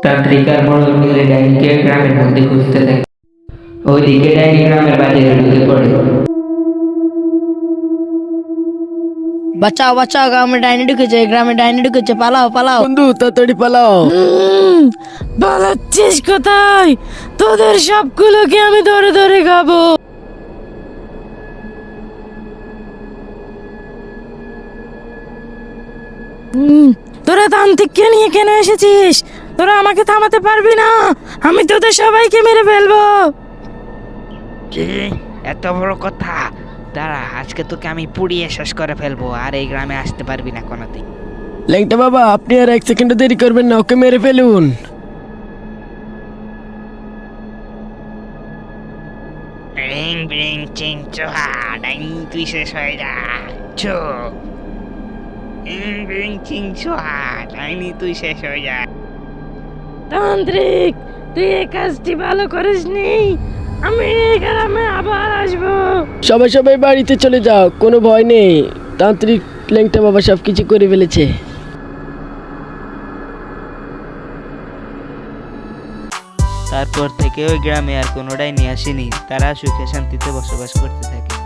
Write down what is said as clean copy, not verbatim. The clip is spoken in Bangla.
তান্ত্রিক আর মোড়ল মিলে ডাইনিকে গ্রামের মধ্যে খুঁজতে থাকে। ওইদিকে ডাইনি গ্রামের বাজারে ঢুকে পড়ে। বাঁচাও বাঁচাও, গ্রামে ডাইনি ঢুকেছে, পালাও পালাও। বন্ধু তাড়াতাড়ি পালাও। পালাচ্ছিস কোথায়? তোদের সবগুলোকে আমি ধরে ধরে খাবো। তোরা তান্ত্রিককে নিয়ে কেন এসেছিস? তোরা আমাকে থামাতে পারবি না, আমি তোদের সবাইকে মেরে ফেলবো। কি এত বড় কথা? দাঁড়া, আজকে তোকে আমি পুড়িয়ে শেষ করে ফেলবো, আর এই গ্রামে আসতে পারবি না কোনোদিন। ল্যাংটা বাবা, আপনি আর এক সেকেন্ড দেরি করবেন না, ওকে মেরে ফেলুন। রিং বিং চিং চোহা, ডাইনি তুই শেষ হয়ে যা। চো রিং বিং চিং চোহা, ডাইনি তুই শেষ হয়ে যা। তান্ত্রিক, তুই এই কাজটি ভালো করিসনি, আমি এই গ্রামে আবার আসবো। সবাই সবাই বাড়িতে চলে যাও, কোনো ভয় নেই। তান্ত্রিক ল্যাংটা বাবা সব কিছু করে ফেলেছে। তারপর থেকে ওই গ্রামে আর কোনো ডাইনি আসেনি, তারা সুখে শান্তিতে বসবাস করতে থাকে।